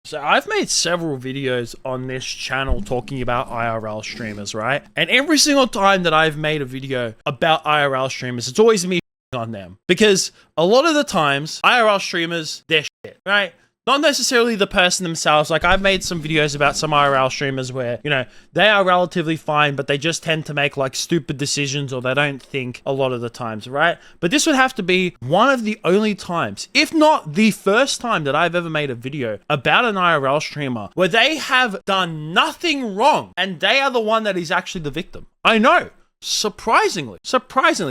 So I've made several videos on this channel talking about IRL streamers, right? And every single time that I've made a video about IRL streamers, it's always me on them. Because a lot of the times, IRL streamers, they're shit, right? Not necessarily the person themselves. Like, I've made some videos about some IRL streamers where, you know, they are relatively fine, but they just tend to make, like, stupid decisions or they don't think a lot of the times, right? But this would have to be one of the only times, if not the first time that I've ever made a video about an IRL streamer where they have done nothing wrong and they are the one that is actually the victim. I know. Surprisingly,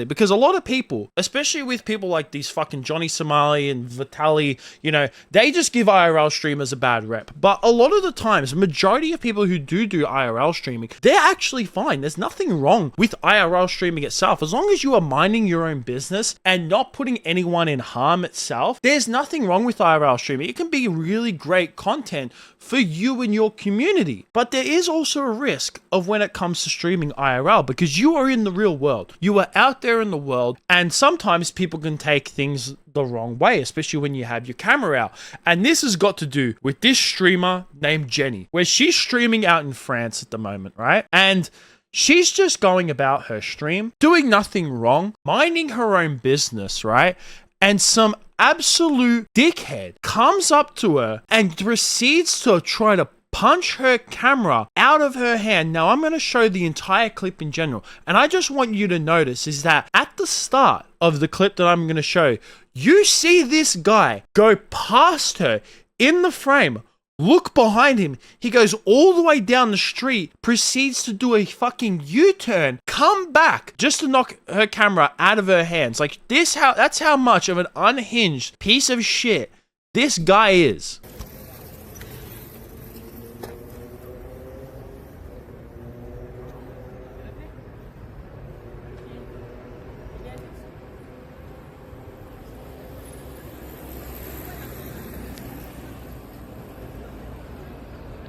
because a lot of people, especially with people like these fucking Johnny Somali and Vitali, you know, they just give IRL streamers a bad rep. But a lot of the times, majority of people who do IRL streaming, they're actually fine. There's nothing wrong with IRL streaming itself. As long as you are minding your own business and not putting anyone in harm itself, there's nothing wrong with IRL streaming. It can be really great content for you and your community. But there is also a risk of when it comes to streaming IRL, because you are in the real world. You are out there in the world, and sometimes people can take things the wrong way, especially when you have your camera out. And this has got to do with this streamer named Jenny, where she's streaming out in France at the moment, right? And she's just going about her stream, doing nothing wrong, minding her own business, right? And some absolute dickhead comes up to her and proceeds to try to punch her camera out of her hand. Now, I'm going to show the entire clip in general, and I just want you to notice is that at the start of the clip that I'm going to show, you see this guy go past her in the frame. Look behind him. He goes all the way down the street, proceeds to do a fucking U-turn, come back just to knock her camera out of her hands. Like this, that's how much of an unhinged piece of shit this guy is.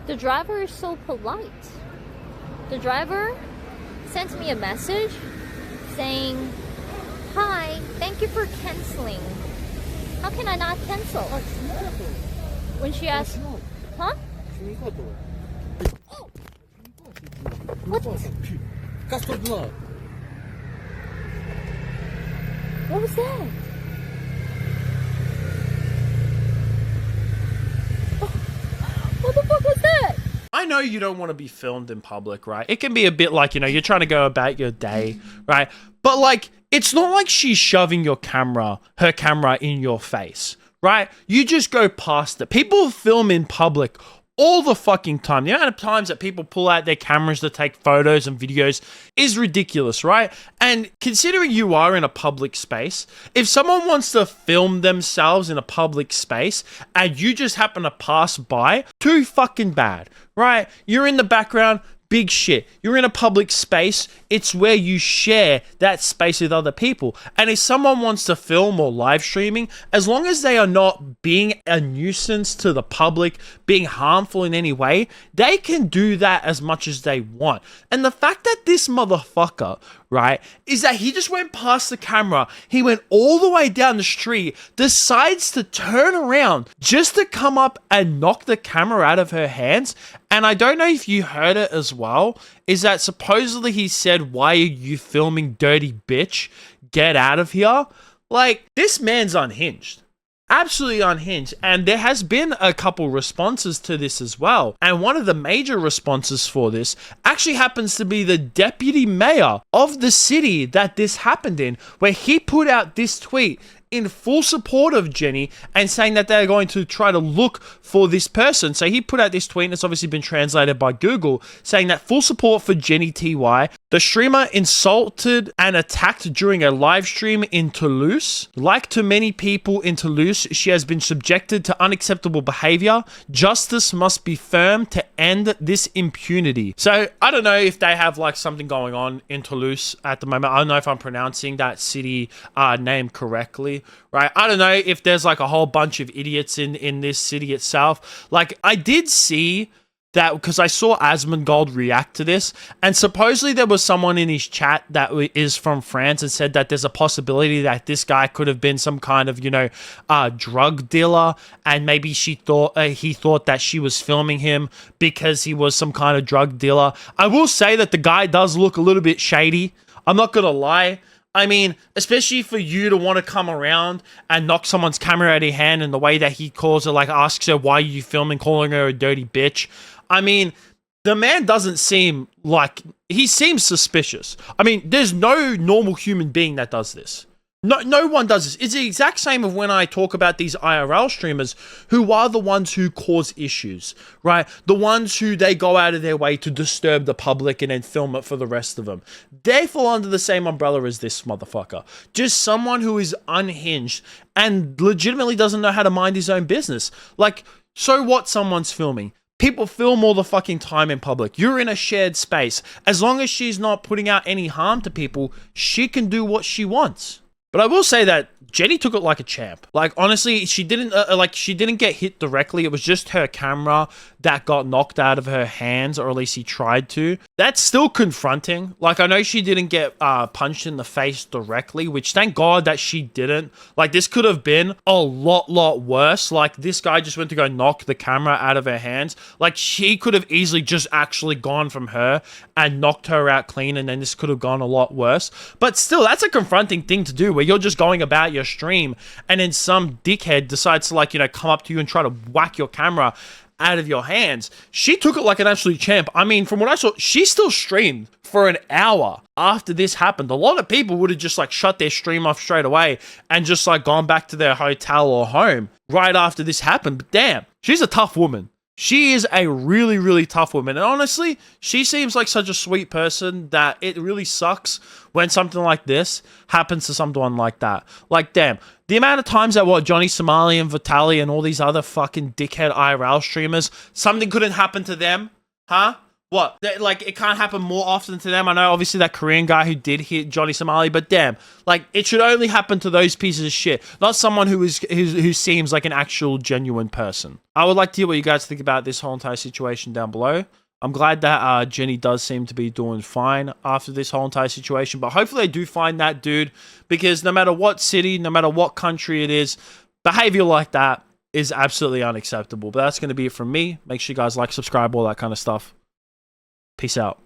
The driver is so polite. The driver sent me a message saying, "Hi, thank you for canceling." How can I not cancel? When she asked, huh? Oh! What? What was that? What the fuck was that? I know you don't want to be filmed in public, right? It can be a bit like, you know, you're trying to go about your day, right? But like, it's not like she's shoving her camera in your face, right? You just go past it. People film in public all the fucking time. The amount of times that people pull out their cameras to take photos and videos is ridiculous, right? And considering you are in a public space, if someone wants to film themselves in a public space and you just happen to pass by, too fucking bad, right? You're in the background, big shit. You're in a public space. It's where you share that space with other people. And if someone wants to film or live streaming, as long as they are not being a nuisance to the public, being harmful in any way, they can do that as much as they want. And the fact that this motherfucker, right, is that he just went past the camera, he went all the way down the street, decides to turn around just to come up and knock the camera out of her hands. And I don't know if you heard it as well, is that supposedly he said, "Why are you filming, dirty bitch? Get out of here." Like, this man's unhinged. Absolutely unhinged. And there has been a couple responses to this as well. And one of the major responses for this actually happens to be the deputy mayor of the city that this happened in, where he put out this tweet in full support of Jenny and saying that they're going to try to look for this person. So he put out this tweet, and it's obviously been translated by Google, saying that full support for Jinnytty. The streamer insulted and attacked during a live stream in Toulouse. Like to many people in Toulouse, she has been subjected to unacceptable behavior. Justice must be firm to end this impunity. So I don't know if they have like something going on in Toulouse at the moment. I don't know if I'm pronouncing that city name correctly, right? I don't know if there's like a whole bunch of idiots in this city itself. Like, I did see that, because I saw Asmongold react to this, and supposedly there was someone in his chat that is from France and said that there's a possibility that this guy could have been some kind of, drug dealer, and maybe he thought that she was filming him because he was some kind of drug dealer. I will say that the guy does look a little bit shady. I'm not gonna lie. I mean, especially for you to want to come around and knock someone's camera out of your hand in the way that he calls her, like asks her, why are you filming, calling her a dirty bitch. I mean, the man doesn't seem like, he seems suspicious. I mean, there's no normal human being that does this. No one does this. It's the exact same of when I talk about these IRL streamers who are the ones who cause issues, right? The ones who they go out of their way to disturb the public and then film it for the rest of them. They fall under the same umbrella as this motherfucker. Just someone who is unhinged and legitimately doesn't know how to mind his own business. Like, so what someone's filming? People film all the fucking time in public. You're in a shared space. As long as she's not putting out any harm to people, she can do what she wants. But I will say that Jenny took it like a champ. Like, honestly, she didn't get hit directly. It was just her camera that got knocked out of her hands, or at least he tried to. That's still confronting. Like, I know she didn't get punched in the face directly, which thank God that she didn't. Like, this could have been a lot worse. Like, this guy just went to go knock the camera out of her hands. Like, she could have easily just actually gone from her and knocked her out clean, and then this could have gone a lot worse. But still, that's a confronting thing to do, where you're just going about your stream and then some dickhead decides to come up to you and try to whack your camera out of your hands. She took it like an absolute champ. I mean, from what I saw, she still streamed for an hour after this happened. A lot of people would have just shut their stream off straight away and just gone back to their hotel or home right after this happened. But damn, she's a tough woman. She is a really tough woman. And honestly, she seems like such a sweet person that it really sucks when something like this happens to someone like that. Like, damn, the amount of times that Johnny Somali and Vitaly and all these other fucking dickhead IRL streamers, something couldn't happen to them, huh? What? It can't happen more often to them. I know, obviously, that Korean guy who did hit Johnny Somali, but damn, it should only happen to those pieces of shit, not someone who seems like an actual genuine person. I would like to hear what you guys think about this whole entire situation down below. I'm glad that Jenny does seem to be doing fine after this whole entire situation, but hopefully they do find that dude, because no matter what city, no matter what country it is, behavior like that is absolutely unacceptable. But that's going to be it from me. Make sure you guys like, subscribe, all that kind of stuff. Peace out.